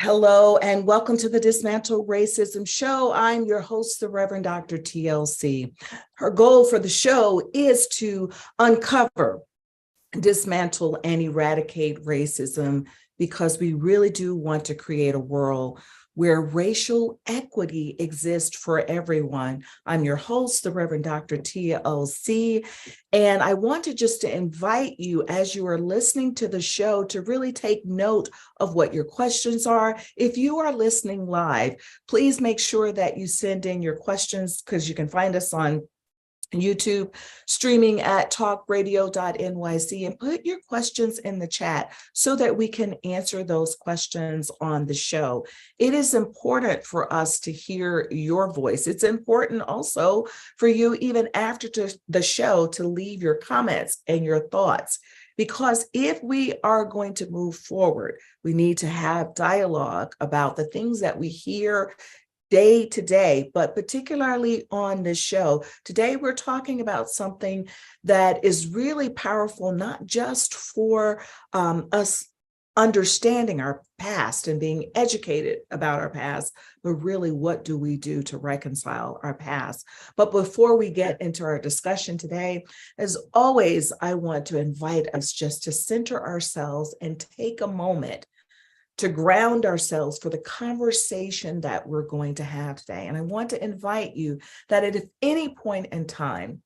Hello and welcome to the Dismantle Racism Show. I'm your host, the Reverend Dr. TLC. Her goal for the show is to uncover, dismantle, and eradicate racism because we really do want to create a world where racial equity exists for everyone. I'm your host, the Reverend Dr. TLC, and I wanted just to invite you as you are listening to the show to really take note of what your questions are. If you are listening live, please make sure that you send in your questions because you can find us on YouTube, streaming at talkradio.nyc, and put your questions in the chat so that we can answer those questions on the show. It is important for us to hear your voice. It's important also for you, even after the show, to leave your comments and your thoughts. Because if we are going to move forward, we need to have dialogue about the things that we hear day to day, but particularly on this show. Today, we're talking about something that is really powerful, not just for us understanding our past and being educated about our past, but really what do we do to reconcile our past? But before we get into our discussion today, as always, I want to invite us just to center ourselves and take a moment to ground ourselves for the conversation that we're going to have today. And I want to invite you that at any point in time,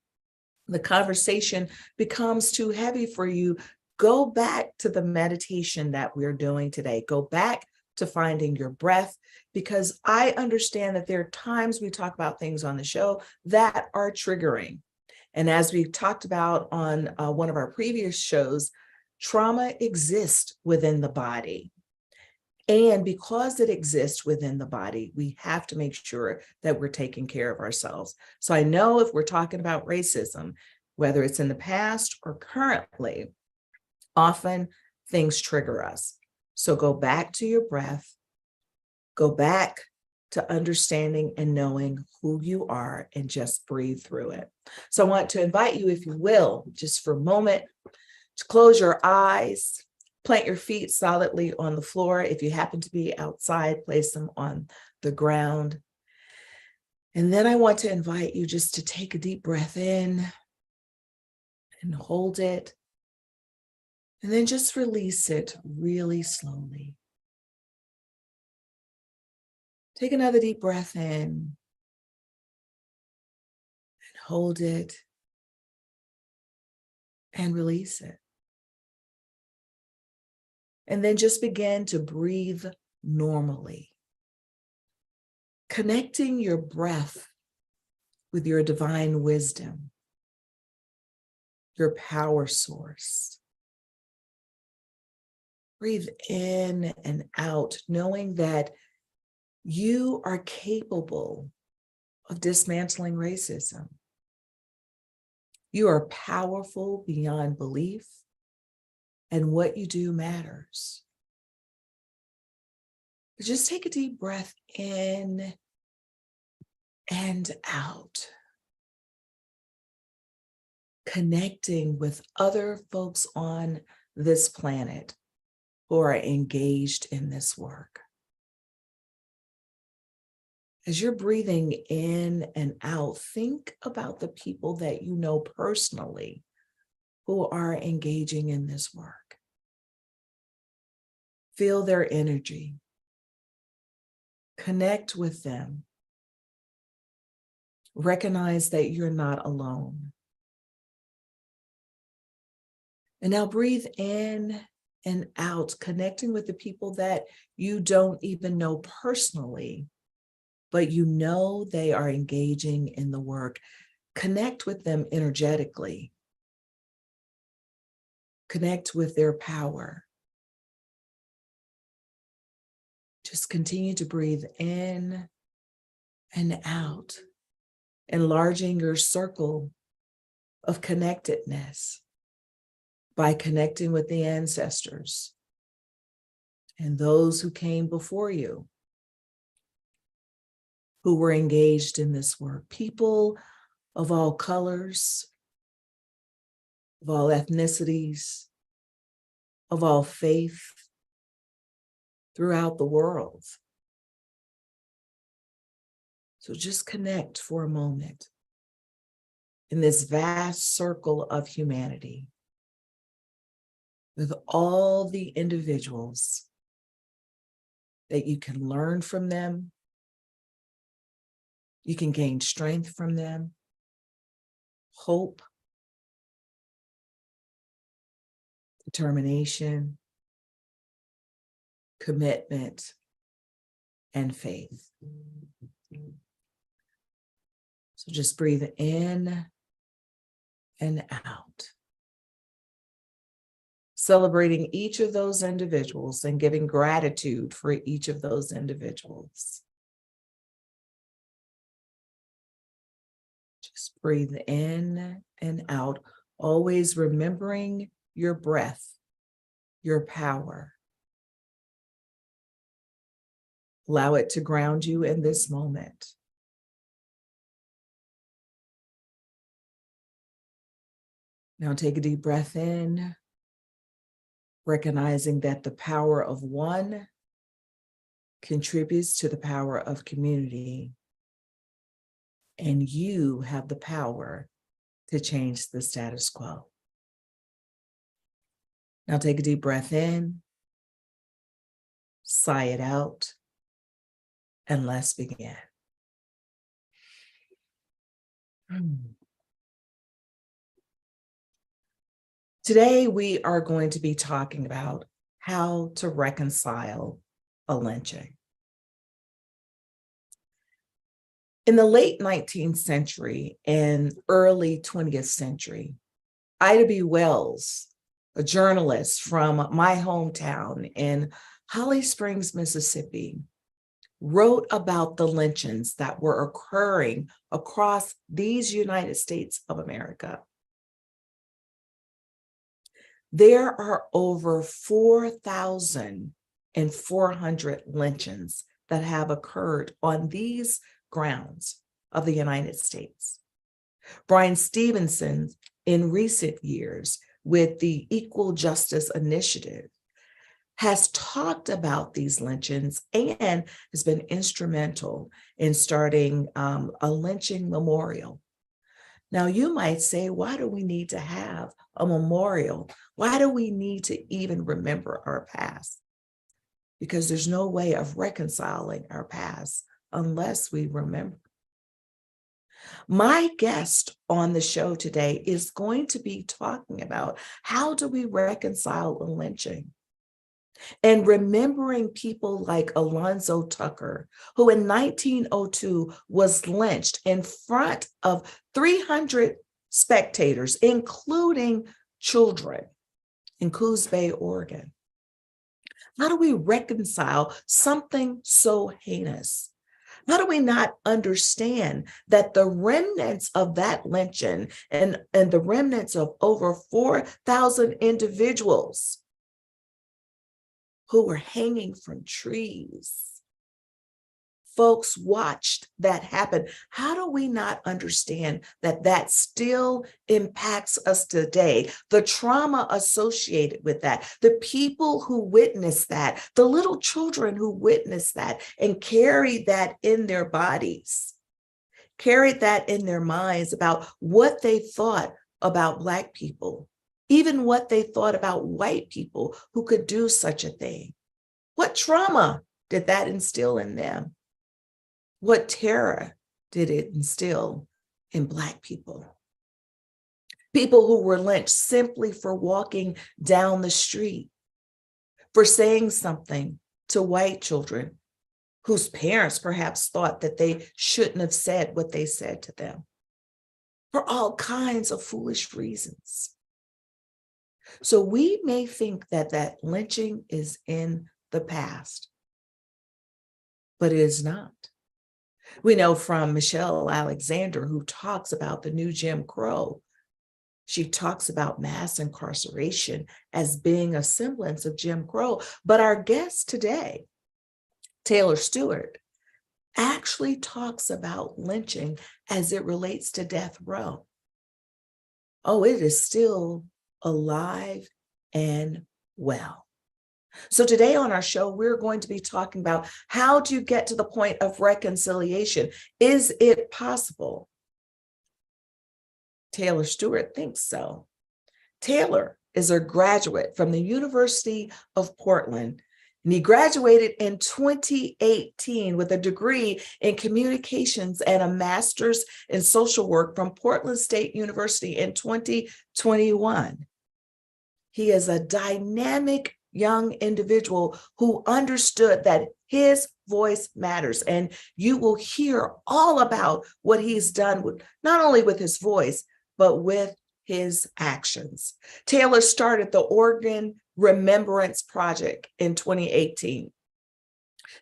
the conversation becomes too heavy for you, go back to the meditation that we're doing today. Go back to finding your breath, because I understand that there are times we talk about things on the show that are triggering. And as we talked about on one of our previous shows, trauma exists within the body. And because it exists within the body, we have to make sure that we're taking care of ourselves. So I know if we're talking about racism, whether it's in the past or currently, often things trigger us. So go back to your breath, go back to understanding and knowing who you are, and just breathe through it. So I want to invite you, if you will, just for a moment, to close your eyes. Plant your feet solidly on the floor. If you happen to be outside, place them on the ground. And then I want to invite you just to take a deep breath in and hold it. And then just release it really slowly. Take another deep breath in and hold it and release it. And then just begin to breathe normally, connecting your breath with your divine wisdom, your power source. Breathe in and out, knowing that you are capable of dismantling racism. You are powerful beyond belief, and what you do matters. Just take a deep breath in and out, connecting with other folks on this planet who are engaged in this work. As you're breathing in and out, think about the people that you know personally who are engaging in this work. Feel their energy. Connect with them. Recognize that you're not alone. And now breathe in and out, connecting with the people that you don't even know personally, but you know they are engaging in the work. Connect with them energetically. Connect with their power. Just continue to breathe in and out, enlarging your circle of connectedness by connecting with the ancestors and those who came before you, who were engaged in this work. People of all colors, of all ethnicities, of all faith, throughout the world. So just connect for a moment in this vast circle of humanity with all the individuals that you can learn from them, you can gain strength from them, hope, determination, commitment, and faith. So just breathe in and out, celebrating each of those individuals and giving gratitude for each of those individuals. Just breathe in and out, always remembering your breath, your power. Allow it to ground you in this moment. Now take a deep breath in, recognizing that the power of one contributes to the power of community, and you have the power to change the status quo. Now take a deep breath in, sigh it out, and let's begin. Today, we are going to be talking about how to reconcile a lynching. In the late 19th century and early 20th century, Ida B. Wells, a journalist from my hometown in Holly Springs, Mississippi, wrote about the lynchings that were occurring across these United States of America. There are over 4,400 lynchings that have occurred on these grounds of the United States. Brian Stevenson, in recent years, with the Equal Justice Initiative, has talked about these lynchings and has been instrumental in starting a lynching memorial. Now, you might say, why do we need to have a memorial? Why do we need to even remember our past? Because there's no way of reconciling our past unless we remember. My guest on the show today is going to be talking about how do we reconcile a lynching? And remembering people like Alonzo Tucker, who in 1902 was lynched in front of 300 spectators, including children, in Coos Bay, Oregon. How do we reconcile something so heinous? How do we not understand that the remnants of that lynching and the remnants of over 4,000 individuals who were hanging from trees, folks watched that happen? How do we not understand that that still impacts us today? The trauma associated with that, the people who witnessed that, the little children who witnessed that and carried that in their bodies, carried that in their minds about what they thought about Black people, even what they thought about white people who could do such a thing. What trauma did that instill in them? What terror did it instill in Black people? People who were lynched simply for walking down the street, for saying something to white children whose parents perhaps thought that they shouldn't have said what they said to them, for all kinds of foolish reasons. So we may think that that lynching is in the past, but it is not. We know from Michelle Alexander, who talks about the new Jim Crow, she talks about mass incarceration as being a semblance of Jim Crow. But our guest today, Taylor Stewart, actually talks about lynching as it relates to death row. Oh, it is still alive and well. So today on our show, we're going to be talking about how to get to the point of reconciliation. Is it possible? Taylor Stewart thinks so. Taylor is a graduate from the University of Portland, and he graduated in 2018 with a degree in communications and a master's in social work from Portland State University in 2021. He is a dynamic young individual who understood that his voice matters. And you will hear all about what he's done with, not only with his voice, but with his actions. Taylor started the Oregon Remembrance Project in 2018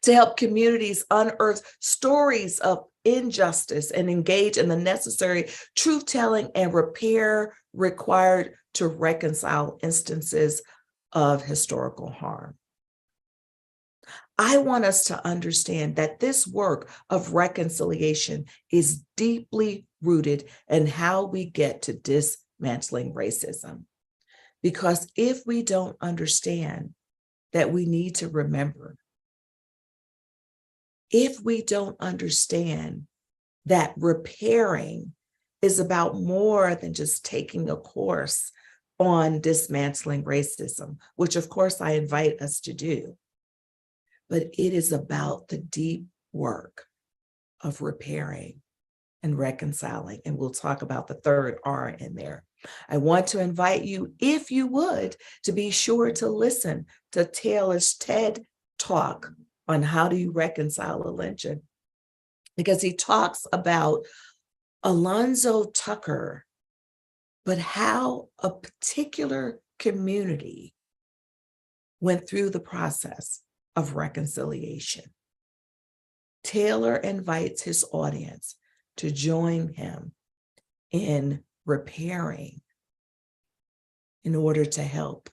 to help communities unearth stories of injustice and engage in the necessary truth-telling and repair required to reconcile instances of historical harm. I want us to understand that this work of reconciliation is deeply rooted in how we get to dismantling racism. Because if we don't understand that we need to remember, if we don't understand that repairing is about more than just taking a course on dismantling racism, which of course I invite us to do, but it is about the deep work of repairing and reconciling. And we'll talk about the third R in there. I want to invite you, if you would, to be sure to listen to Taylor's TED Talk on how do you reconcile a lynching, because he talks about Alonzo Tucker, but how a particular community went through the process of reconciliation. Taylor invites his audience to join him in repairing in order to help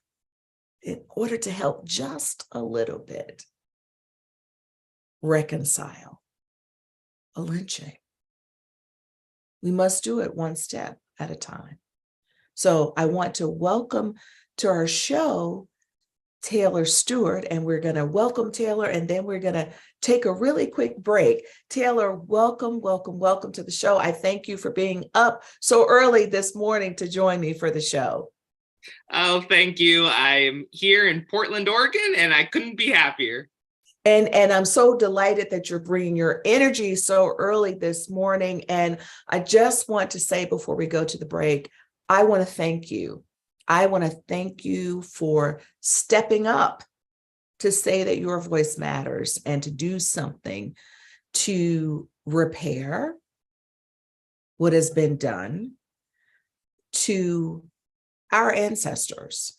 just a little bit reconcile a lynching. We must do it one step at a time. So I want to welcome to our show Taylor Stewart, and we're going to welcome Taylor, and then we're going to take a really quick break. Taylor, welcome to the show. I thank you for being up so early this morning to join me for the show. Oh, thank you. I'm here in Portland, Oregon, and I couldn't be happier. And I'm so delighted that you're bringing your energy so early this morning. And I just want to say before we go to the break, I want to thank you. I want to thank you for stepping up to say that your voice matters and to do something to repair what has been done to our ancestors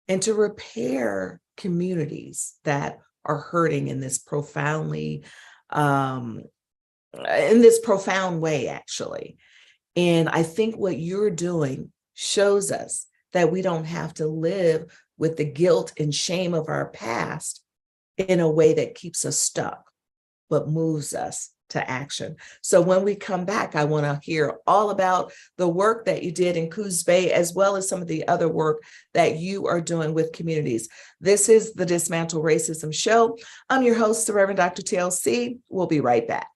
and to repair communities that are hurting in this profound way, actually. And I think what you're doing shows us that we don't have to live with the guilt and shame of our past in a way that keeps us stuck, but moves us to action. So when we come back, I want to hear all about the work that you did in Coos Bay, as well as some of the other work that you are doing with communities. This is the Dismantle Racism Show. I'm your host, the Reverend Dr. TLC. We'll be right back.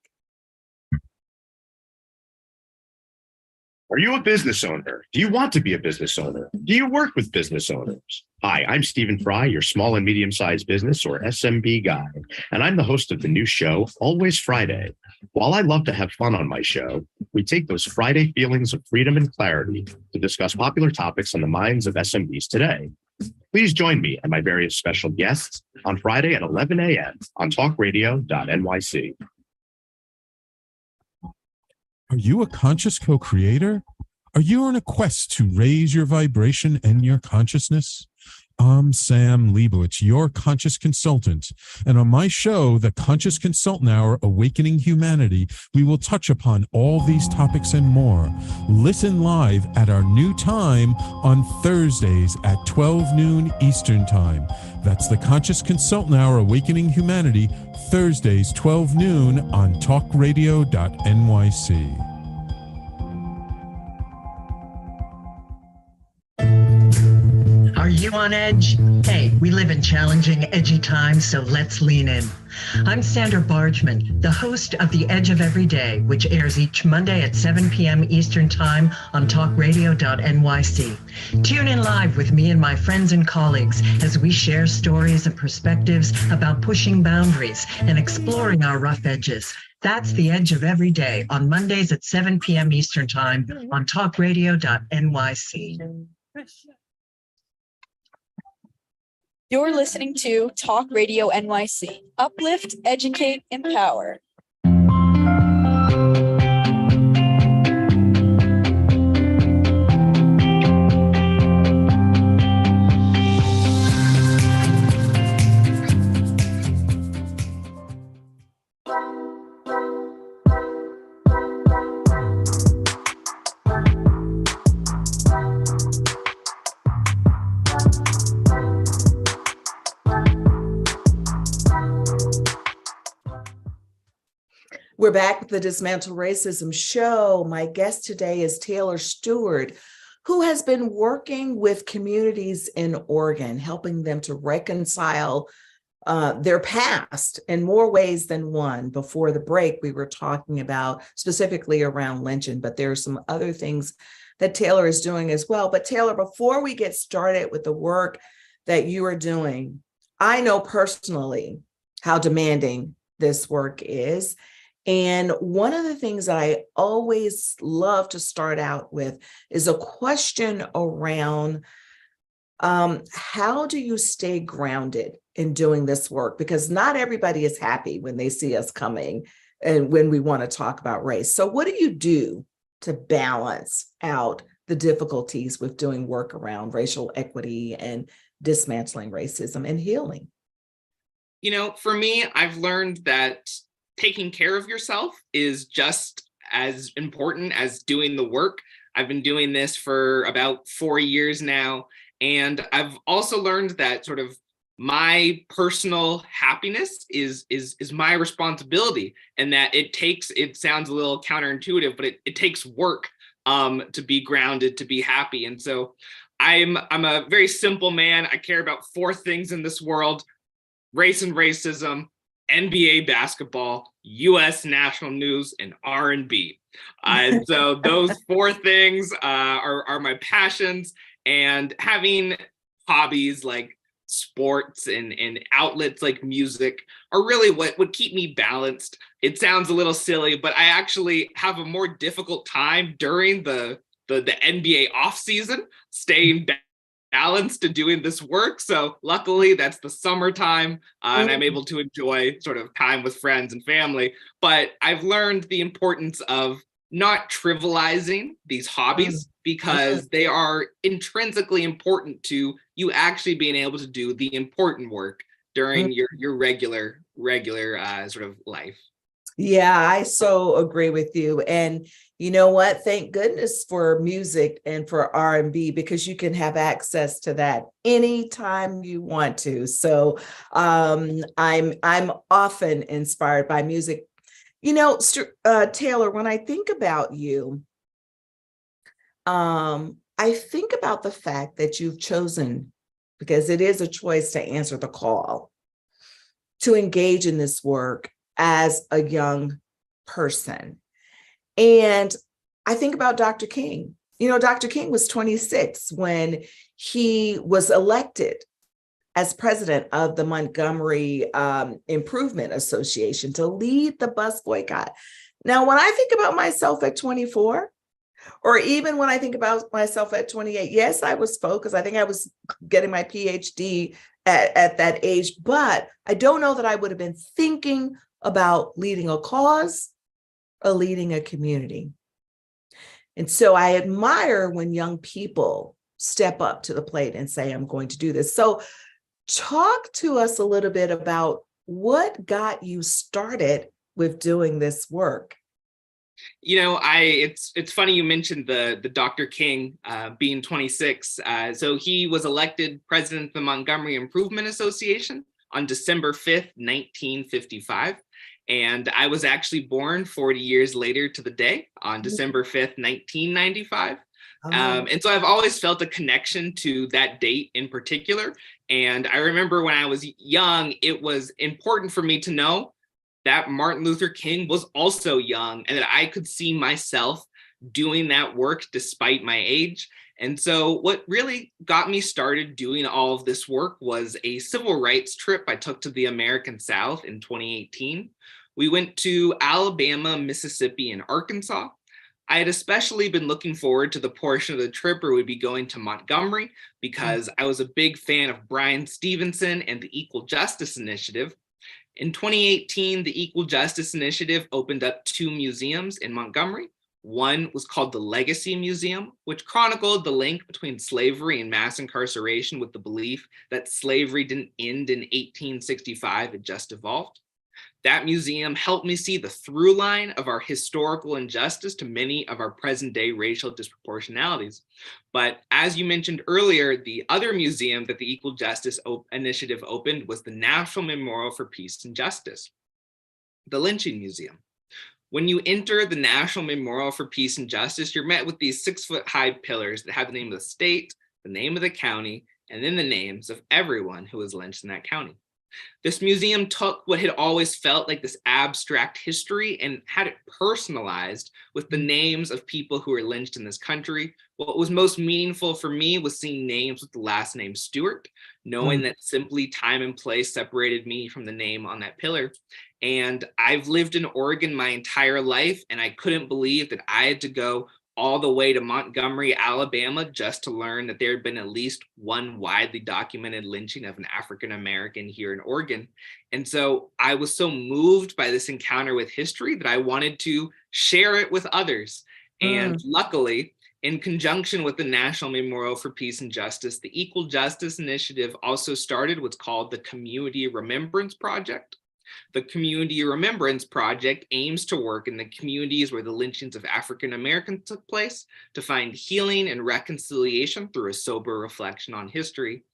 Are you a business owner? Do you want to be a business owner? Do you work with business owners? Hi, I'm Stephen Fry, your small and medium-sized business or SMB guy, and I'm the host of the new show, Always Friday. While I love to have fun on my show, we take those Friday feelings of freedom and clarity to discuss popular topics on the minds of SMBs today. Please join me and my various special guests on Friday at 11 a.m. on talkradio.nyc. Are you a conscious co-creator? Are you on a quest to raise your vibration and your consciousness? I'm Sam Leibowitz, your conscious consultant. And on my show, The Conscious Consultant Hour, Awakening Humanity, we will touch upon all these topics and more. Listen live at our new time on Thursdays at 12 noon Eastern Time. That's The Conscious Consultant Hour, Awakening Humanity, Thursdays, 12 noon on talkradio.nyc. Are Are you on edge? Hey, we live in challenging, edgy times, so let's lean in. I'm Sandra Bargman, the host of The Edge of Every Day, which airs each Monday at 7 p.m. Eastern Time on talkradio.nyc. Tune in live with me and my friends and colleagues as we share stories and perspectives about pushing boundaries and exploring our rough edges. That's The Edge of Every Day on Mondays at 7 p.m. Eastern Time on talkradio.nyc. You're listening to Talk Radio NYC. Uplift, educate, empower. We're back with the Dismantle Racism show. My guest today is Taylor Stewart, who has been working with communities in Oregon, helping them to reconcile their past in more ways than one. Before the break, we were talking about specifically around lynching, but there are some other things that Taylor is doing as well. But Taylor, before we get started with the work that you are doing, I know personally how demanding this work is. And one of the things that I always love to start out with is a question around how do you stay grounded in doing this work? Because not everybody is happy when they see us coming and when we want to talk about race. So what do you do to balance out the difficulties with doing work around racial equity and dismantling racism and healing? You know, for me, I've learned that taking care of yourself is just as important as doing the work. I've been doing this for about 4 years now. And I've also learned that sort of my personal happiness is my responsibility, and that it sounds a little counterintuitive, but it takes work to be grounded, to be happy. And so I'm a very simple man. I care about 4 things in this world: race and racism, NBA basketball, U.S. national news, and R&B. And so those 4 things are my passions, and having hobbies like sports and outlets like music are really what would keep me balanced. It sounds a little silly, but I actually have a more difficult time during the NBA off season staying balanced to doing this work. So luckily that's the summertime and I'm able to enjoy sort of time with friends and family. But I've learned the importance of not trivializing these hobbies because they are intrinsically important to you actually being able to do the important work during your regular sort of life. Yeah, I so agree with you. And you know what? Thank goodness for music and for R&B, because you can have access to that anytime you want to. So I'm often inspired by music. You know, Taylor, when I think about you, I think about the fact that you've chosen, because it is a choice, to answer the call to engage in this work as a young person. And I think about Dr. King. You know, Dr. King was 26 when he was elected as president of the Montgomery Improvement Association to lead the bus boycott. Now, when I think about myself at 24, or even when I think about myself at 28, yes, I was focused. I think I was getting my PhD at that age, but I don't know that I would have been thinking about leading a cause or leading a community. And so I admire when young people step up to the plate and say, I'm going to do this. So talk to us a little bit about what got you started with doing this work. You know, it's funny you mentioned the Dr. King being 26. So he was elected president of the Montgomery Improvement Association on December 5th, 1955. And I was actually born 40 years later to the day on December 5th, 1995. And so I've always felt a connection to that date in particular. And I remember when I was young, it was important for me to know that Martin Luther King was also young and that I could see myself doing that work despite my age. And so what really got me started doing all of this work was a civil rights trip I took to the American South in 2018. We went to Alabama, Mississippi, and Arkansas. I had especially been looking forward to the portion of the trip where we'd be going to Montgomery because I was a big fan of Bryan Stevenson and the Equal Justice Initiative. In 2018, the Equal Justice Initiative opened up 2 museums in Montgomery. One was called the Legacy Museum, which chronicled the link between slavery and mass incarceration with the belief that slavery didn't end in 1865, it just evolved. That museum helped me see the through line of our historical injustice to many of our present day racial disproportionalities. But as you mentioned earlier, the other museum that the Equal Justice Initiative opened was the National Memorial for Peace and Justice, the Lynching Museum. When you enter the National Memorial for Peace and Justice, you're met with these 6-foot-high pillars that have the name of the state, the name of the county, and then the names of everyone who was lynched in that county. This museum took what had always felt like this abstract history and had it personalized with the names of people who were lynched in this country. What was most meaningful for me was seeing names with the last name Stewart, knowing that simply time and place separated me from the name on that pillar. And I've lived in Oregon my entire life, and I couldn't believe that I had to go all the way to Montgomery, Alabama, just to learn that there had been at least one widely documented lynching of an African American here in Oregon. And so I was so moved by this encounter with history that I wanted to share it with others. And luckily, in conjunction with the National Memorial for Peace and Justice, the Equal Justice Initiative also started what's called the Community Remembrance Project. The Community Remembrance Project aims to work in the communities where the lynchings of African Americans took place to find healing and reconciliation through a sober reflection on history.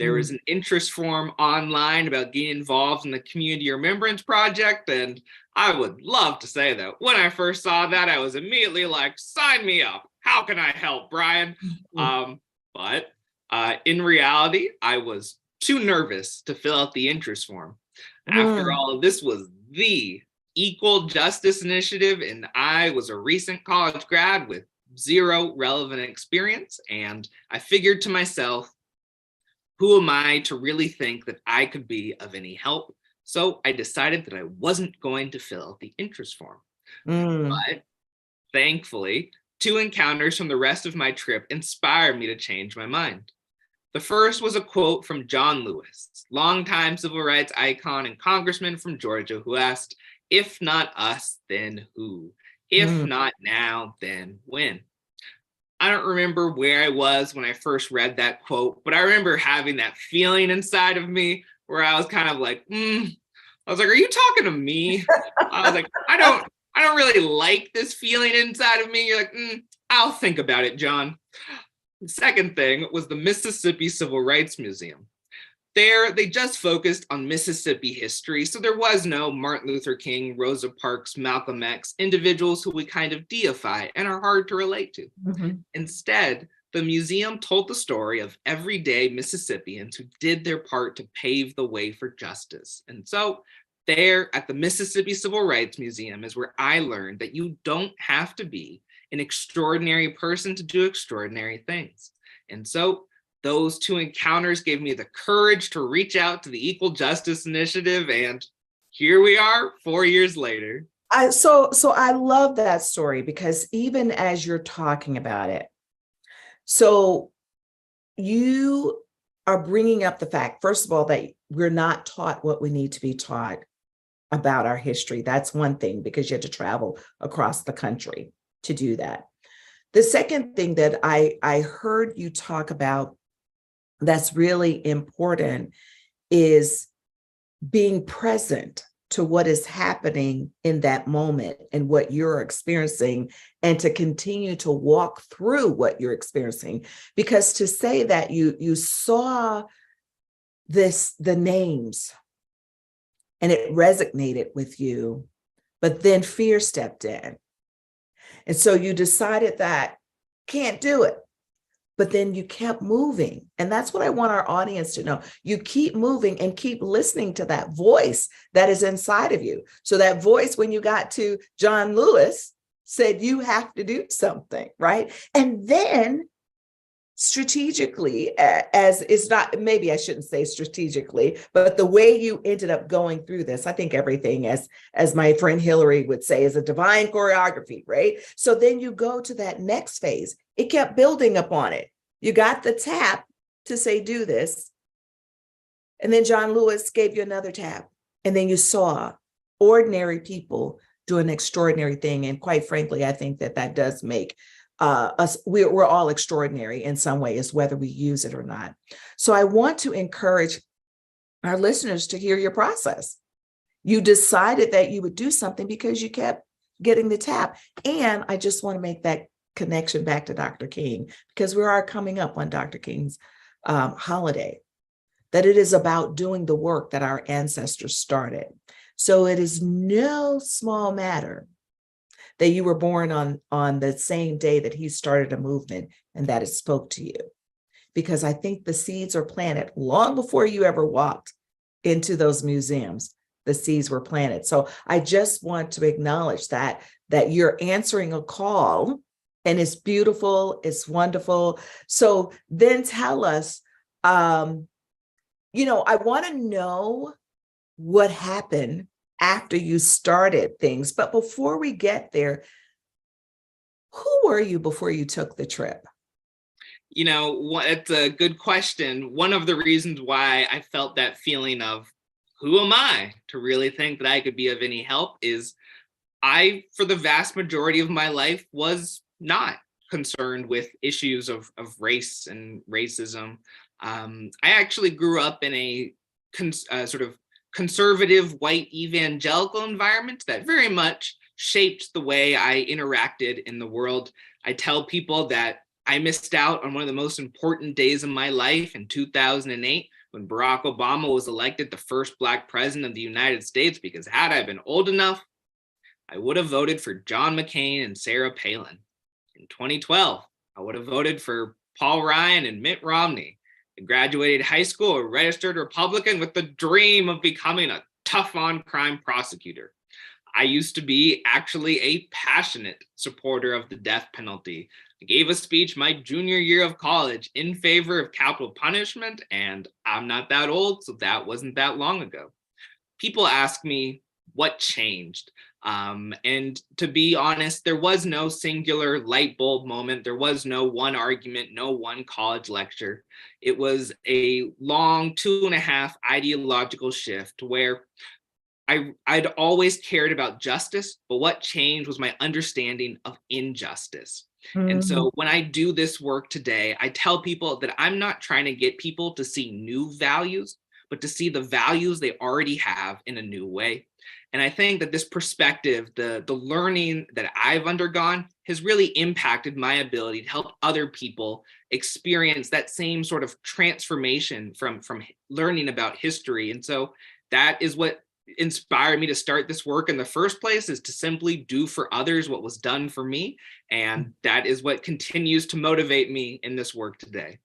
There is an interest form online about getting involved in the Community Remembrance Project, and I would love to say that when I first saw that, I was immediately like, sign me up. How can I help, Brian? But in reality, I was too nervous to fill out the interest form. After all, this was the Equal Justice Initiative, and I was a recent college grad with 0 relevant experience. And I figured to myself, who am I to really think that I could be of any help? So I decided that I wasn't going to fill out the interest form. But thankfully, 2 encounters from the rest of my trip inspired me to change my mind. The first was a quote from John Lewis, longtime civil rights icon and congressman from Georgia, who asked, "If not us, then who? If not now, then when?" I don't remember where I was when I first read that quote, but I remember having that feeling inside of me where I was kind of like, I was like, are you talking to me? I was like, I don't really like this feeling inside of me. You're like, I'll think about it, John. The second thing was the Mississippi Civil Rights Museum. There, they just focused on Mississippi history, so there was no Martin Luther King, Rosa Parks, Malcolm X, individuals who we kind of deify and are hard to relate to. Instead, the museum told the story of everyday Mississippians who did their part to pave the way for justice. And so there at the Mississippi Civil Rights Museum is where I learned that you don't have to be an extraordinary person to do extraordinary things. And so those 2 encounters gave me the courage to reach out to the Equal Justice Initiative, and here we are 4 years later. So I love that story because even as you're talking about it, so you are bringing up the fact, first of all, that we're not taught what we need to be taught about our history. That's one thing, because you had to travel across the country to do that. The second thing that I heard you talk about that's really important is being present to what is happening in that moment and what you're experiencing, and to continue to walk through what you're experiencing. Because to say that you saw the names and it resonated with you, but then fear stepped in. And so you decided that, can't do it. But then you kept moving. And that's what I want our audience to know. You keep moving and keep listening to that voice that is inside of you. So that voice, when you got to John Lewis, said you have to do something, right? And then strategically, as it's not, maybe I shouldn't say strategically, but the way you ended up going through this, I think everything, as my friend Hillary would say, is a divine choreography, right? So then you go to that next phase. It kept building upon it. You got the tap to say, do this. And then John Lewis gave you another tap. And then you saw ordinary people do an extraordinary thing. And quite frankly, I think that does make we're all extraordinary in some ways, whether we use it or not. So I want to encourage our listeners to hear your process. You decided that you would do something because you kept getting the tap. And I just want to make that connection back to Dr. King, because we are coming up on Dr. King's holiday, that it is about doing the work that our ancestors started. So it is no small matter that you were born on the same day that he started a movement and that it spoke to you. Because I think the seeds are planted long before you ever walked into those museums. The seeds were planted. So I just want to acknowledge that you're answering a call, and it's beautiful, it's wonderful. So then tell us, I want to know what happened after you started things. But before we get there, who were you before you took the trip? It's a good question. One of the reasons why I felt that feeling of who am I to really think that I could be of any help is I, for the vast majority of my life, was not concerned with issues of race and racism. I actually grew up in a sort of conservative white evangelical environment that very much shaped the way I interacted in the world. I tell people that I missed out on one of the most important days of my life in 2008 when Barack Obama was elected the first Black president of the United States, because had I been old enough, I would have voted for John McCain and Sarah Palin. In 2012, I would have voted for Paul Ryan and Mitt Romney. I graduated high school a registered Republican with the dream of becoming a tough on crime prosecutor. I used to be actually a passionate supporter of the death penalty. I gave a speech my junior year of college in favor of capital punishment, and I'm not that old, so that wasn't that long ago. People ask me what changed. And to be honest, there was no singular light bulb moment. There was no one argument, no one college lecture. It was a long 2.5 ideological shift where I'd always cared about justice, but what changed was my understanding of injustice. And so when I do this work today, I tell people that I'm not trying to get people to see new values, but to see the values they already have in a new way. And I think that this perspective, the learning that I've undergone, has really impacted my ability to help other people experience that same sort of transformation from learning about history. And so that is what inspired me to start this work in the first place, is to simply do for others what was done for me. And that is what continues to motivate me in this work today.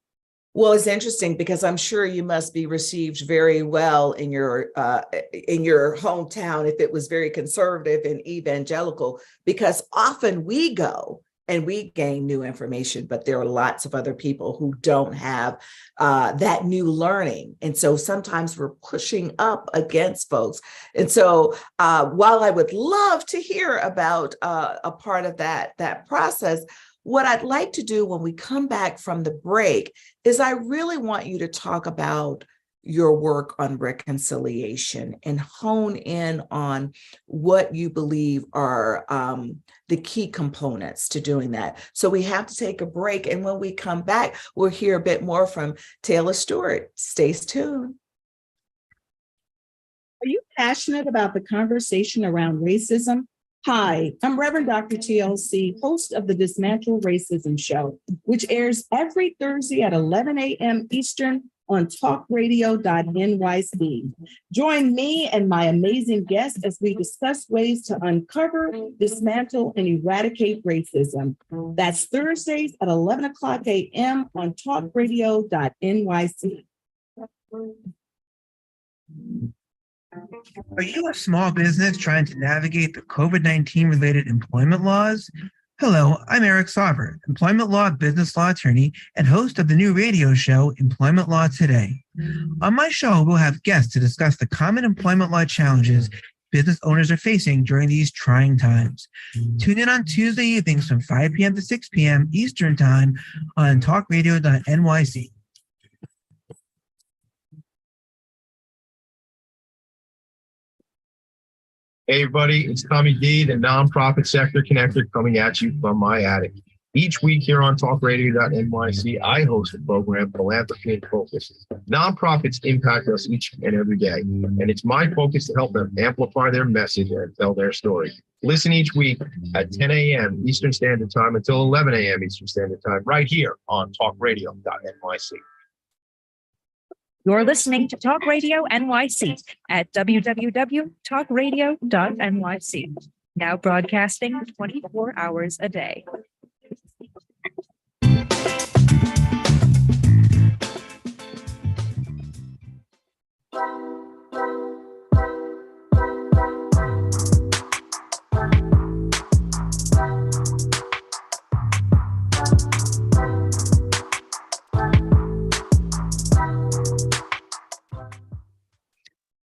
Well, it's interesting because I'm sure you must be received very well in your hometown if it was very conservative and evangelical, because often we go and we gain new information, but there are lots of other people who don't have that new learning. And so sometimes we're pushing up against folks. And so while I would love to hear about a part of that process, what I'd like to do when we come back from the break is I really want you to talk about your work on reconciliation and hone in on what you believe are the key components to doing that. So we have to take a break. And when we come back, we'll hear a bit more from Taylor Stewart. Stay tuned. Are you passionate about the conversation around racism? Hi, I'm Reverend Dr. TLC, host of the Dismantle Racism Show, which airs every Thursday at 11 a.m. Eastern, on talkradio.nyc. Join me and my amazing guests as we discuss ways to uncover, dismantle, and eradicate racism. That's Thursdays at 11 o'clock a.m. on talkradio.nyc. Are you a small business trying to navigate the COVID-19 related employment laws? Hello, I'm Eric Sauber, employment law, business law attorney, and host of the new radio show, Employment Law Today. On my show, we'll have guests to discuss the common employment law challenges business owners are facing during these trying times. Tune in on Tuesday evenings from 5 p.m. to 6 p.m. Eastern Time on talkradio.nyc. Hey everybody, it's Tommy D, the nonprofit sector connector, coming at you from my attic. Each week here on talkradio.nyc, I host a program, Philanthropy in Focus. Nonprofits impact us each and every day, and it's my focus to help them amplify their message and tell their story. Listen each week at 10 a.m. Eastern Standard Time until 11 a.m. Eastern Standard Time, right here on talkradio.nyc. You're listening to Talk Radio NYC at www.talkradio.nyc. Now broadcasting 24 hours a day.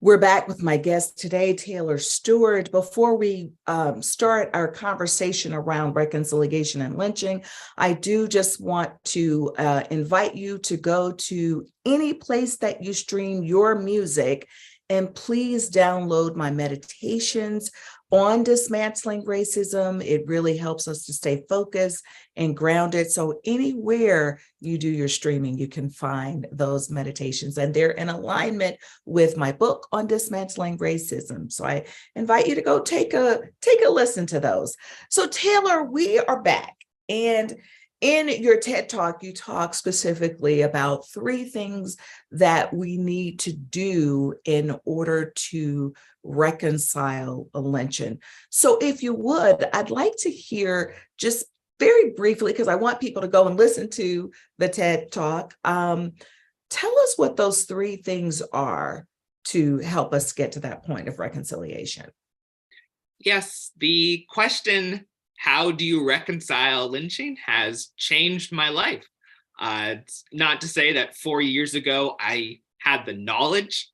We're back with my guest today, Taylor Stewart. Before we start our conversation around reconciliation and lynching, I do just want to invite you to go to any place that you stream your music, and please download my meditations on dismantling racism. It really helps us to stay focused and grounded. So anywhere you do your streaming, you can find those meditations, and they're in alignment with my book on dismantling racism. So I invite you to go take a listen to those. So Taylor, we are back, and in your TED Talk, you talk specifically about 3 things that we need to do in order to reconcile a lynching. So if you would, I'd like to hear just very briefly, because I want people to go and listen to the TED Talk. Tell us what those 3 things are to help us get to that point of reconciliation. Yes, the question, how do you reconcile lynching, has changed my life. It's not to say that 4 years ago I had the knowledge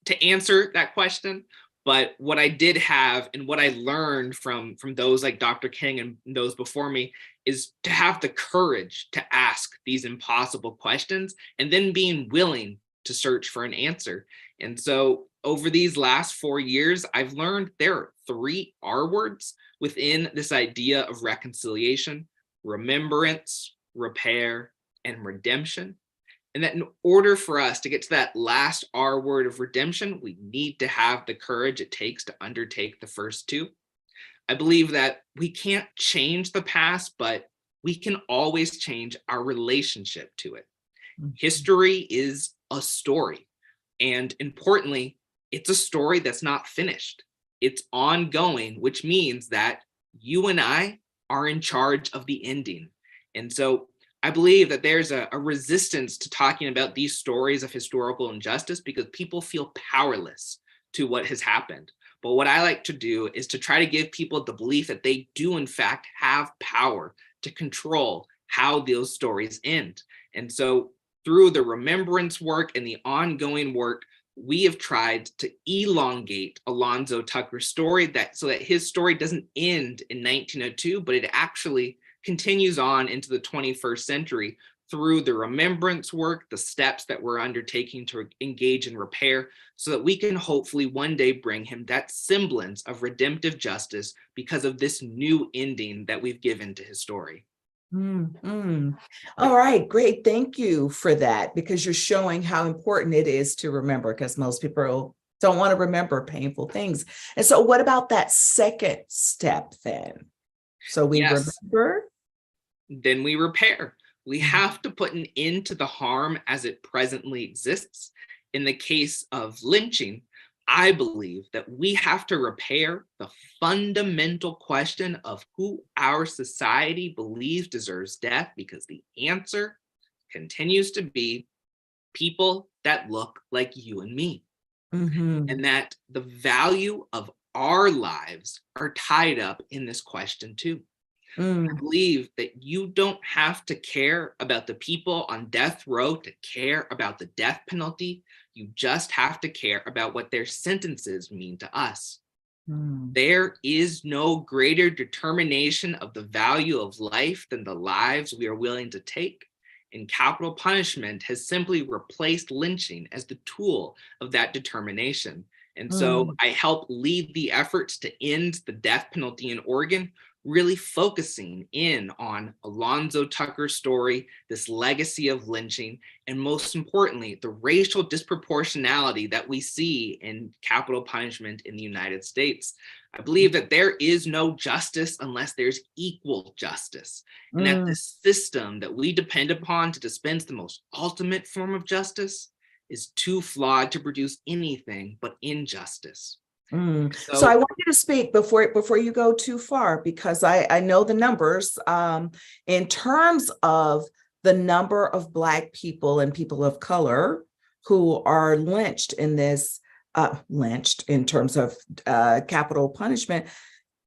to answer that question, but what I did have and what I learned from those like Dr. King and those before me is to have the courage to ask these impossible questions and then being willing to search for an answer. And so over these last 4 years, I've learned there are 3 R words within this idea of reconciliation: remembrance, repair, and redemption. And that in order for us to get to that last R word of redemption, we need to have the courage it takes to undertake the first 2. I believe that we can't change the past, but we can always change our relationship to it. History is a story. And importantly, it's a story that's not finished. It's ongoing, which means that you and I are in charge of the ending. And so I believe that there's a resistance to talking about these stories of historical injustice because people feel powerless to what has happened. But what I like to do is to try to give people the belief that they do in fact have power to control how those stories end. And so through the remembrance work and the ongoing work, we have tried to elongate Alonzo Tucker's story so that his story doesn't end in 1902, but it actually continues on into the 21st century through the remembrance work, the steps that we're undertaking to engage in repair, so that we can hopefully one day bring him that semblance of redemptive justice because of this new ending that we've given to his story. All right, great. Thank you for that, because you're showing how important it is to remember, because most people don't want to remember painful things. And so what about that second step then? So we remember. Then we repair. We have to put an end to the harm as it presently exists. In the case of lynching, I believe that we have to repair the fundamental question of who our society believes deserves death, because the answer continues to be people that look like you and me. And that the value of our lives are tied up in this question too. I believe that you don't have to care about the people on death row to care about the death penalty. You just have to care about what their sentences mean to us. There is no greater determination of the value of life than the lives we are willing to take. And capital punishment has simply replaced lynching as the tool of that determination. And so I help lead the efforts to end the death penalty in Oregon, really focusing in on Alonzo Tucker's story, this legacy of lynching, and most importantly, the racial disproportionality that we see in capital punishment in the United States. I believe that there is no justice unless there's equal justice, and that the system that we depend upon to dispense the most ultimate form of justice is too flawed to produce anything but injustice. So I want you to speak before you go too far, because I know the numbers in terms of the number of Black people and people of color who are lynched in this, lynched in terms of capital punishment.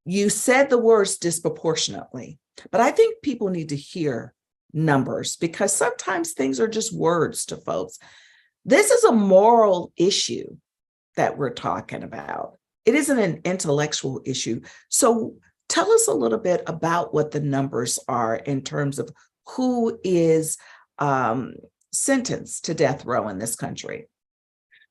You said the words disproportionately, but I think people need to hear numbers, because sometimes things are just words to folks. This is a moral issue that we're talking about. It isn't an intellectual issue. So tell us a little bit about what the numbers are in terms of who is sentenced to death row in this country.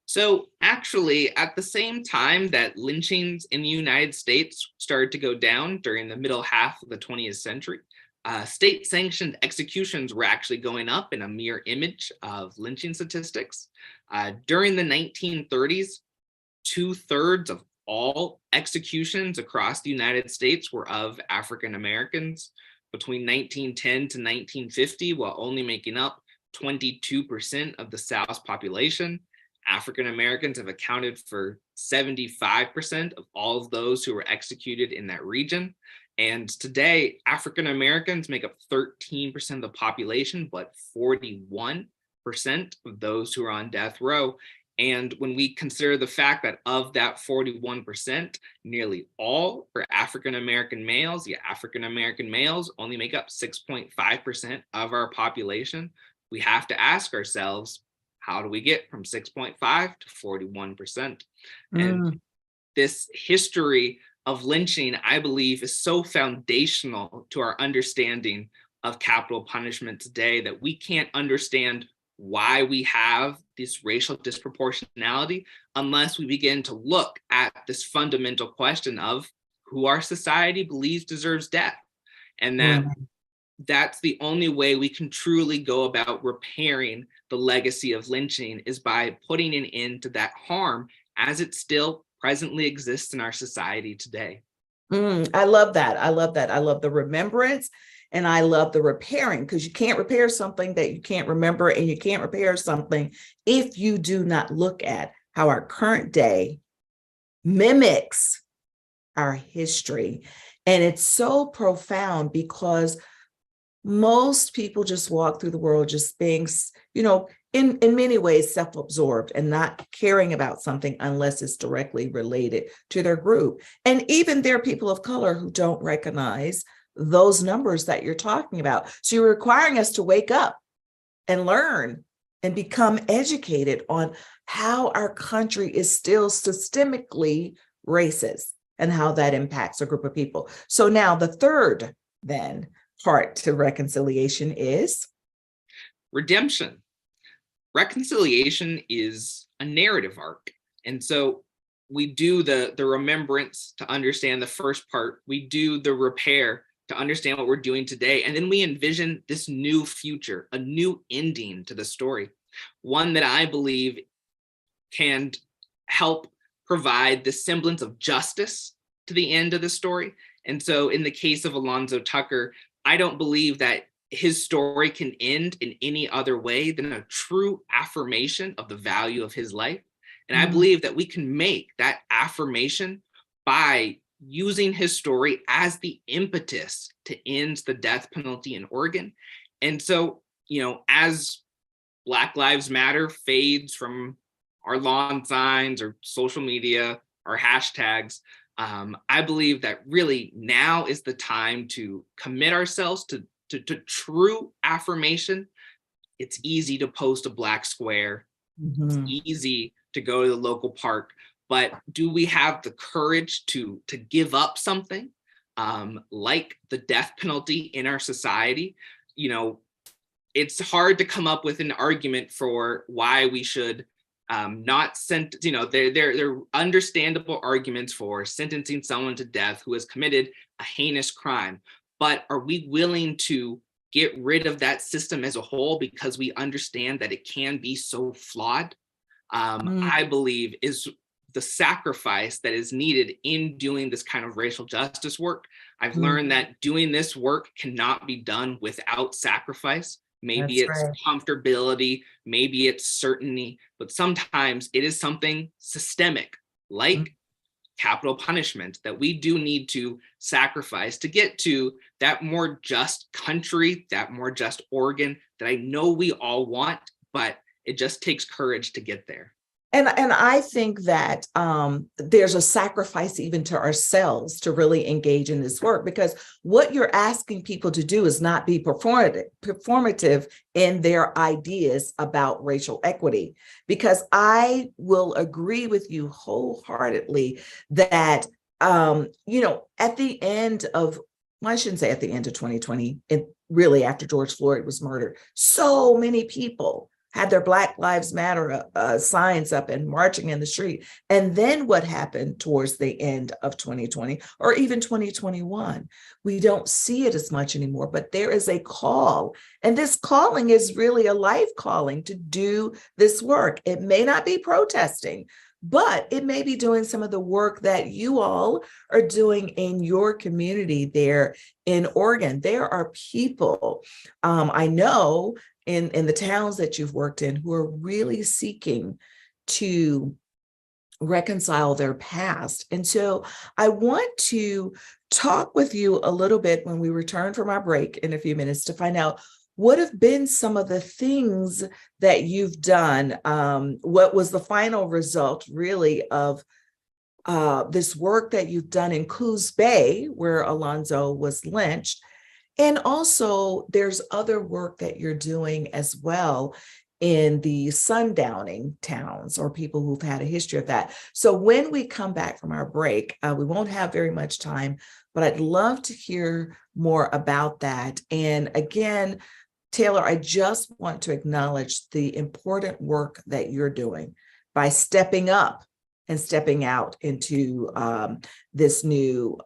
So actually, at the same time that lynchings in the United States started to go down during the middle half of the 20th century, state-sanctioned executions were actually going up in a mirror image of lynching statistics. During the 1930s, 2/3 of all executions across the United States were of African Americans. Between 1910 to 1950, while only making up 22% of the South's population, African Americans have accounted for 75% of all of those who were executed in that region. And today, African Americans make up 13% of the population, but 41% of those who are on death row. And when we consider the fact that of that 41%, nearly all are African American males, yet African American males only make up 6.5% of our population, we have to ask ourselves, how do we get from 6.5 to 41%? And this history of lynching, I believe, is so foundational to our understanding of capital punishment today that we can't understand why we have this racial disproportionality unless we begin to look at this fundamental question of who our society believes deserves death. And that's the only way we can truly go about repairing the legacy of lynching, is by putting an end to that harm as it still presently exists in our society today. I love that. I love that. I love the remembrance, and I love the repairing, because you can't repair something that you can't remember, and you can't repair something if you do not look at how our current day mimics our history. And it's so profound because most people just walk through the world just being, in many ways self-absorbed and not caring about something unless it's directly related to their group. And even there are people of color who don't recognize those numbers that you're talking about. So you're requiring us to wake up and learn and become educated on how our country is still systemically racist and how that impacts a group of people. So now the third then part to reconciliation is redemption. Reconciliation is a narrative arc. And so we do the remembrance to understand the first part. We do the repair to understand what we're doing today. And then we envision this new future, a new ending to the story, one that I believe can help provide the semblance of justice to the end of the story. And so in the case of Alonzo Tucker, I don't believe that his story can end in any other way than a true affirmation of the value of his life. And I believe that we can make that affirmation by using his story as the impetus to end the death penalty in Oregon. And so, as Black Lives Matter fades from our lawn signs or social media or hashtags, I believe that really now is the time to commit ourselves to true affirmation. It's easy to post a black square. It's easy to go to the local park, but do we have the courage to give up something like the death penalty in our society? It's hard to come up with an argument for why we should not sent. There are understandable arguments for sentencing someone to death who has committed a heinous crime. But are we willing to get rid of that system as a whole because we understand that it can be so flawed? I believe is the sacrifice that is needed in doing this kind of racial justice work. I've learned that doing this work cannot be done without sacrifice. Maybe it's comfortability, maybe it's certainty, but sometimes it is something systemic, like capital punishment, that we do need to sacrifice to get to that more just country, that more just Oregon that I know we all want, but it just takes courage to get there. And I think that there's a sacrifice even to ourselves to really engage in this work, because what you're asking people to do is not be performative in their ideas about racial equity. Because I will agree with you wholeheartedly that, at the end of, well, I shouldn't say at the end of 2020, and really after George Floyd was murdered, so many people had their Black Lives Matter signs up and marching in the street. And then what happened towards the end of 2020 or even 2021? We don't see it as much anymore, but there is a call. And this calling is really a life calling to do this work. It may not be protesting, but it may be doing some of the work that you all are doing in your community there in Oregon. There are people I know in the towns that you've worked in who are really seeking to reconcile their past. And so I want to talk with you a little bit when we return from our break in a few minutes to find out what have been some of the things that you've done. What was the final result really of this work that you've done in Coos Bay, where Alonzo was lynched? And also there's other work that you're doing as well in the sundowning towns or people who've had a history of that. So when we come back from our break, we won't have very much time, but I'd love to hear more about that. And again, Taylor, I just want to acknowledge the important work that you're doing by stepping up and stepping out into this new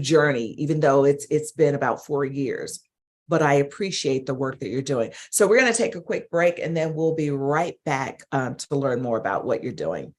journey, even though it's been about 4 years. But I appreciate the work that you're doing. So we're going to take a quick break and then we'll be right back to learn more about what you're doing.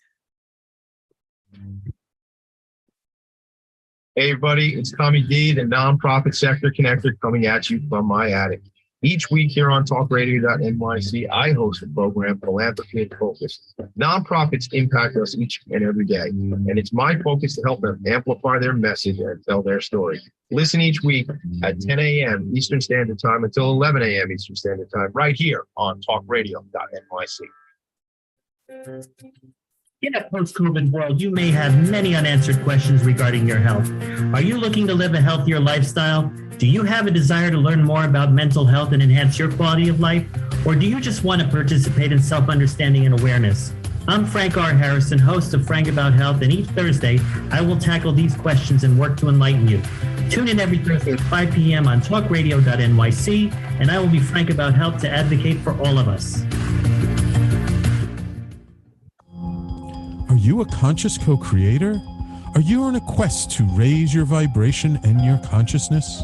Hey, everybody, it's Tommy D, the nonprofit sector connector, coming at you from my attic. Each week here on talkradio.nyc, I host a program, Philanthropy in Focus. Nonprofits impact us each and every day, and it's my focus to help them amplify their message and tell their story. Listen each week at 10 a.m. Eastern Standard Time until 11 a.m. Eastern Standard Time, right here on talkradio.nyc. In a post-COVID world, you may have many unanswered questions regarding your health. Are you looking to live a healthier lifestyle? Do you have a desire to learn more about mental health and enhance your quality of life? Or do you just want to participate in self-understanding and awareness? I'm Frank R. Harrison, host of Frank About Health, and each Thursday, I will tackle these questions and work to enlighten you. Tune in every Thursday at 5 p.m. on talkradio.nyc, and I will be Frank About Health to advocate for all of us. Are you a conscious co-creator? Are you on a quest to raise your vibration and your consciousness?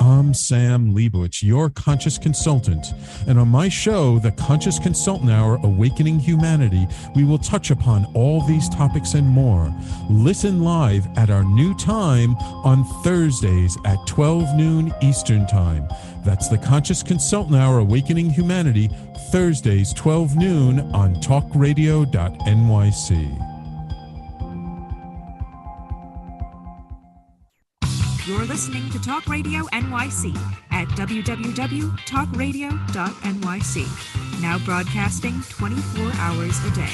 I'm Sam Leibowitz, your conscious consultant. And on my show, The Conscious Consultant Hour, Awakening Humanity, we will touch upon all these topics and more. Listen live at our new time on Thursdays at 12 noon Eastern Time. That's The Conscious Consultant Hour, Awakening Humanity, Thursdays, 12 noon on talkradio.nyc. You're listening to Talk Radio NYC at www.talkradio.nyc. Now broadcasting 24 hours a day.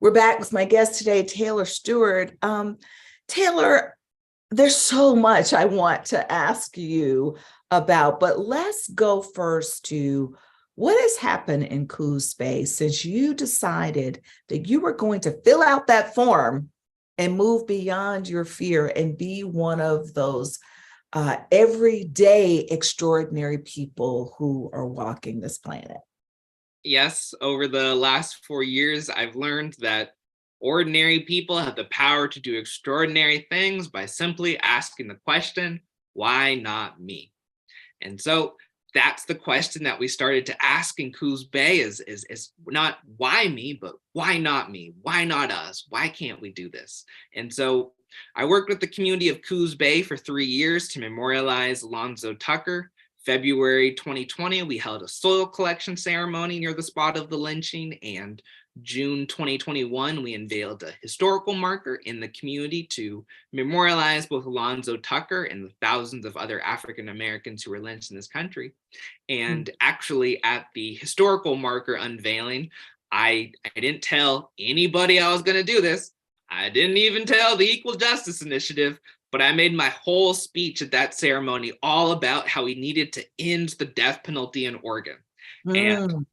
We're back with my guest today, Taylor Stewart. Taylor, there's so much I want to ask you about, but let's go first to what has happened in Coos Bay since you decided that you were going to fill out that form and move beyond your fear and be one of those everyday extraordinary people who are walking this planet. Yes, over the last 4 years, I've learned that ordinary people have the power to do extraordinary things by simply asking the question, why not me? And so that's the question that we started to ask in Coos Bay is not why me, but why not me? Why not us? Why can't we do this? And so I worked with the community of Coos Bay for 3 years to memorialize Alonzo Tucker. February 2020, we held a soil collection ceremony near the spot of the lynching, and June 2021, we unveiled a historical marker in the community to memorialize both Alonzo Tucker and the thousands of other African Americans who were lynched in this country. And actually at the historical marker unveiling, I didn't tell anybody I was going to do this. I didn't even tell the Equal Justice Initiative, but I made my whole speech at that ceremony all about how we needed to end the death penalty in Oregon. And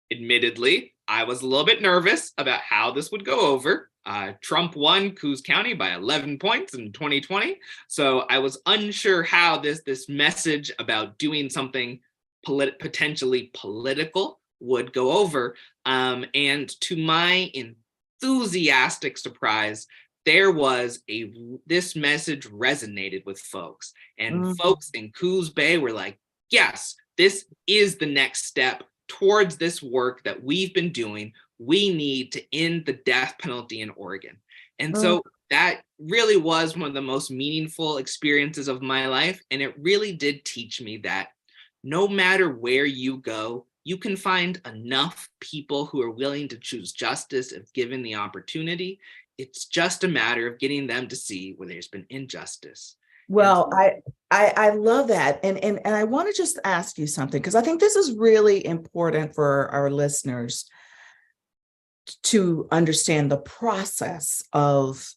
admittedly, I was a little bit nervous about how this would go over. Trump won Coos County by 11 points in 2020. So I was unsure how this message about doing something potentially political would go over. And to my enthusiastic surprise, this message resonated with folks, and folks in Coos Bay were like, yes, this is the next step towards this work that we've been doing. We need to end the death penalty in Oregon. And so that really was one of the most meaningful experiences of my life. And it really did teach me that no matter where you go, you can find enough people who are willing to choose justice if given the opportunity. It's just a matter of getting them to see where there's been injustice. Well, I love that. And I want to just ask you something, because I think this is really important for our listeners to understand the process of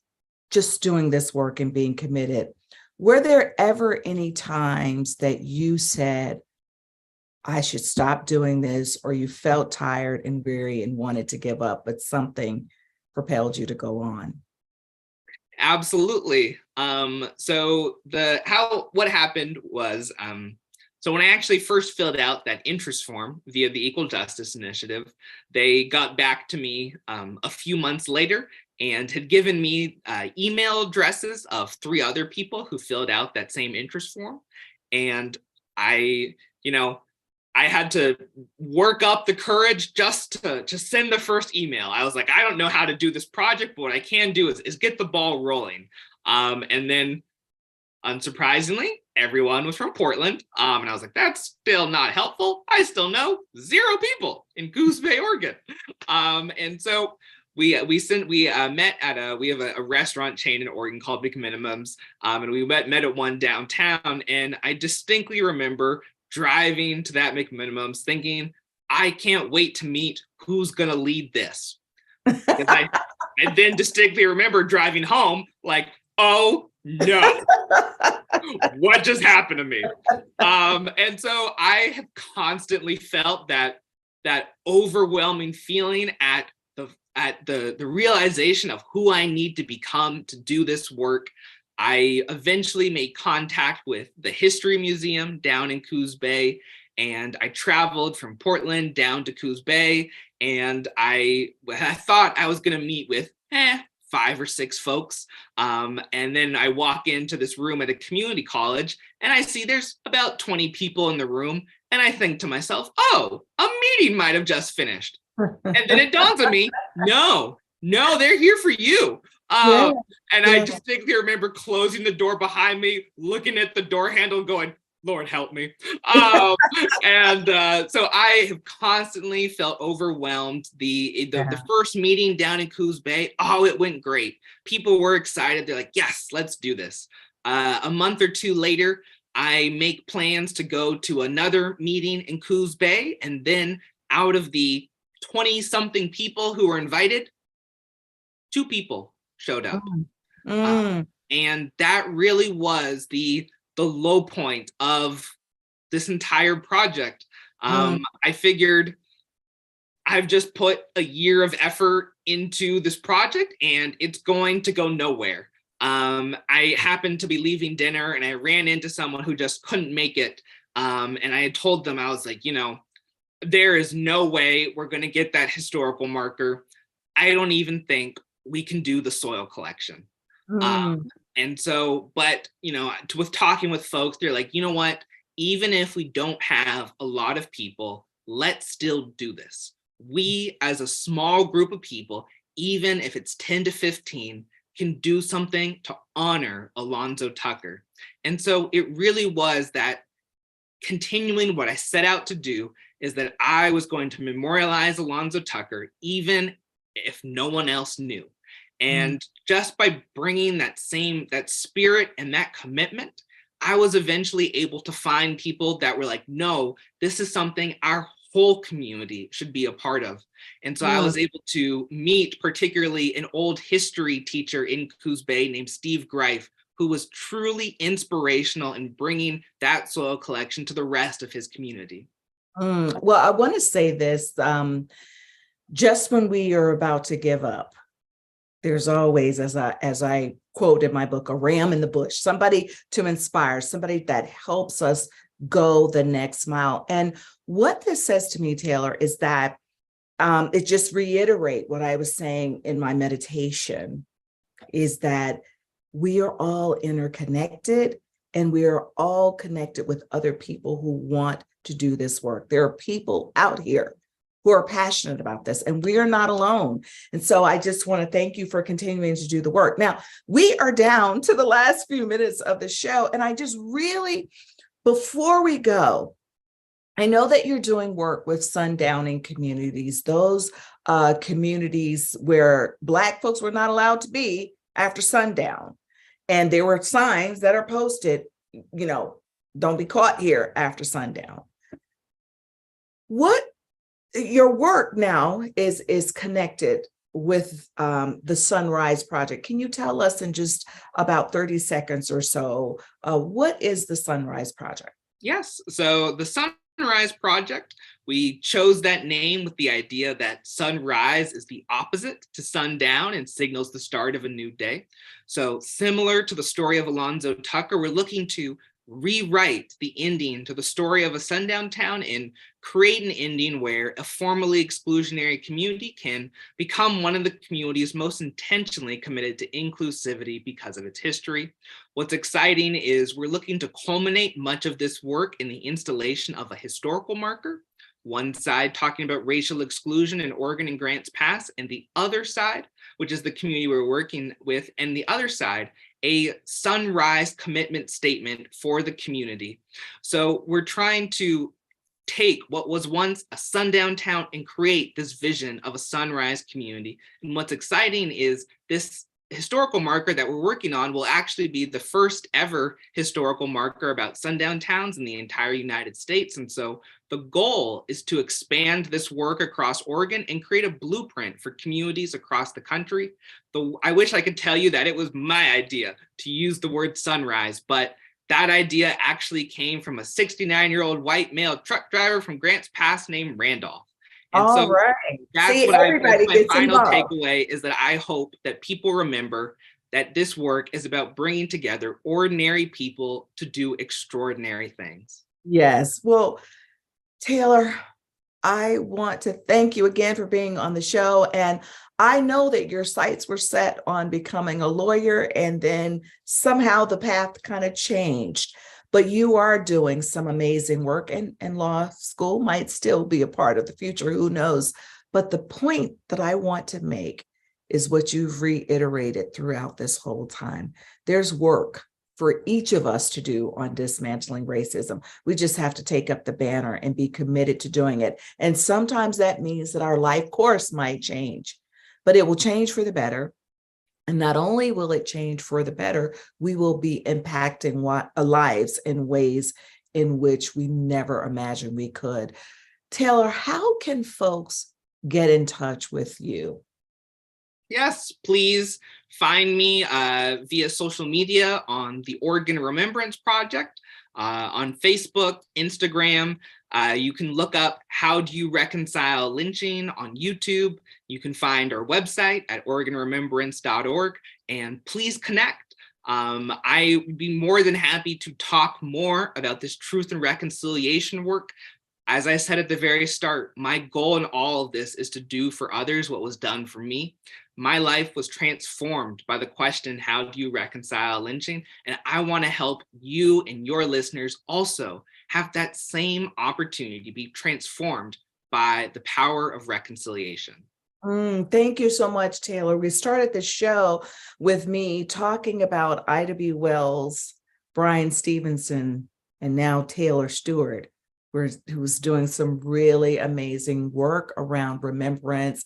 just doing this work and being committed. Were there ever any times that you said, I should stop doing this, or you felt tired and weary and wanted to give up, but something propelled you to go on? Absolutely. What happened was, so when I actually first filled out that interest form via the Equal Justice Initiative, they got back to me a few months later and had given me email addresses of 3 other people who filled out that same interest form. And I had to work up the courage just to send the first email. I was like, I don't know how to do this project, but what I can do is get the ball rolling. And then, unsurprisingly, everyone was from Portland. And I was like, that's still not helpful. I still know 0 people in Coos Bay, Oregon. And so we met at we have a restaurant chain in Oregon called Big Minimums. And we met at one downtown. And I distinctly remember driving to that McMinimums thinking, I can't wait to meet who's going to lead this. I then distinctly remember driving home like, oh no, what just happened to me? And so I have constantly felt that overwhelming feeling at at the realization of who I need to become to do this work, I eventually made contact with the History Museum down in Coos Bay, and I traveled from Portland down to Coos Bay, and I thought I was going to meet with 5 or 6 folks, and then I walk into this room at a community college, and I see there's about 20 people in the room, and I think to myself, oh, a meeting might have just finished. And then it dawns on me, no, they're here for you. And I distinctly remember closing the door behind me, looking at the door handle, going, Lord help me. So I have constantly felt overwhelmed. The first meeting down in Coos Bay, it went great. People were excited. They're like, yes, let's do this. A month or 2 later, I make plans to go to another meeting in Coos Bay. And then out of the 20-something people who were invited, 2 people showed up. And that really was the low point of this entire project. I figured I've just put a year of effort into this project and it's going to go nowhere. I happened to be leaving dinner and I ran into someone who just couldn't make it. And I had told them, I was like, there is no way we're going to get that historical marker. I don't even think we can do the soil collection. And so, but, with talking with folks, they're like, you know what, even if we don't have a lot of people, let's still do this. We, as a small group of people, even if it's 10 to 15, can do something to honor Alonzo Tucker. And so it really was that continuing what I set out to do is that I was going to memorialize Alonzo Tucker, even if no one else knew. And just by bringing that spirit and that commitment, I was eventually able to find people that were like, no, this is something our whole community should be a part of. And so I was able to meet particularly an old history teacher in Coos Bay named Steve Greif, who was truly inspirational in bringing that soil collection to the rest of his community. Well, I want to say this, just when we are about to give up, there's always, as I quote in my book, a ram in the bush, somebody to inspire, somebody that helps us go the next mile. And what this says to me, Taylor, is that it just reiterate what I was saying in my meditation, is that we are all interconnected and we are all connected with other people who want to do this work. There are people out here who are passionate about this, and we are not alone. And so I just want to thank you for continuing to do the work. Now, we are down to the last few minutes of the show, and I just really, before we go, I know that you're doing work with sundowning communities, those communities where Black folks were not allowed to be after sundown. And there were signs that are posted, don't be caught here after sundown. What your work now is connected with the Sunrise Project. Can you tell us in just about 30 seconds or so, what is the Sunrise Project? Yes, so the Sunrise Project, we chose that name with the idea that sunrise is the opposite to sundown and signals the start of a new day. So similar to the story of Alonzo Tucker, we're looking to rewrite the ending to the story of a sundown town and create an ending where a formerly exclusionary community can become one of the communities most intentionally committed to inclusivity because of its history. What's exciting is we're looking to culminate much of this work in the installation of a historical marker, one side talking about racial exclusion in Oregon and Grants Pass, and the other side, which is the community we're working with, and the other side, a sunrise commitment statement for the community. So we're trying to take what was once a sundown town and create this vision of a sunrise community. And what's exciting is this historical marker that we're working on will actually be the first ever historical marker about sundown towns in the entire United States. And so the goal is to expand this work across Oregon and create a blueprint for communities across the country. I wish I could tell you that it was my idea to use the word sunrise, but that idea actually came from a 69-year-old white male truck driver from Grants Pass named Randolph. And All so right. that's See, that's everybody my gets final involved. takeaway, is that I hope that people remember that this work is about bringing together ordinary people to do extraordinary things. Yes. Well, Taylor, I want to thank you again for being on the show. And I know that your sights were set on becoming a lawyer, and then somehow the path kind of changed. But you are doing some amazing work, and law school might still be a part of the future. Who knows? But the point that I want to make is what you've reiterated throughout this whole time. There's work for each of us to do on dismantling racism. We just have to take up the banner and be committed to doing it. And sometimes that means that our life course might change, but it will change for the better. And not only will it change for the better, we will be impacting lives in ways in which we never imagined we could. Taylor, how can folks get in touch with you? Yes, please find me via social media on the Oregon Remembrance Project, on Facebook, Instagram. You can look up How Do You Reconcile Lynching on YouTube. You can find our website at OregonRemembrance.org, and please connect. I would be more than happy to talk more about this truth and reconciliation work. As I said at the very start, my goal in all of this is to do for others what was done for me. My life was transformed by the question, how do you reconcile lynching? And I want to help you and your listeners also have that same opportunity to be transformed by the power of reconciliation. Thank you so much, Taylor. We started the show with me talking about Ida B. Wells, Brian Stevenson, and now Taylor Stewart, who's doing some really amazing work around remembrance.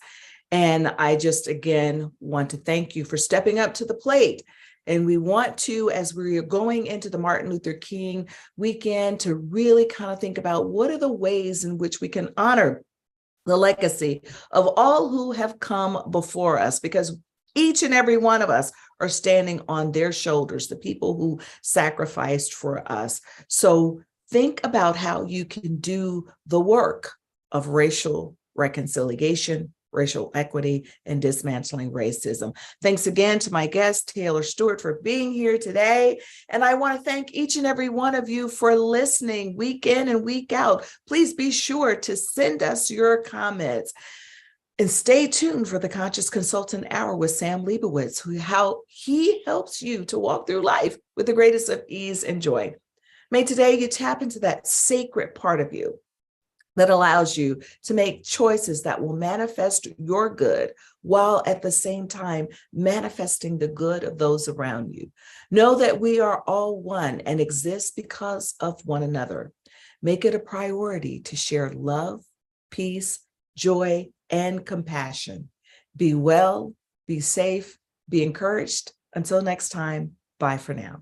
And I just, again, want to thank you for stepping up to the plate. And we want to, as we are going into the Martin Luther King weekend, to really kind of think about what are the ways in which we can honor the legacy of all who have come before us, because each and every one of us are standing on their shoulders, the people who sacrificed for us. So think about how you can do the work of racial reconciliation, racial equity, and dismantling racism. Thanks again to my guest, Taylor Stewart, for being here today. And I want to thank each and every one of you for listening week in and week out. Please be sure to send us your comments. And stay tuned for the Conscious Consultant Hour with Sam Leibowitz, how he helps you to walk through life with the greatest of ease and joy. May today you tap into that sacred part of you that allows you to make choices that will manifest your good while at the same time manifesting the good of those around you. Know that we are all one and exist because of one another. Make it a priority to share love, peace, joy, and compassion. Be well, be safe, be encouraged. Until next time, bye for now.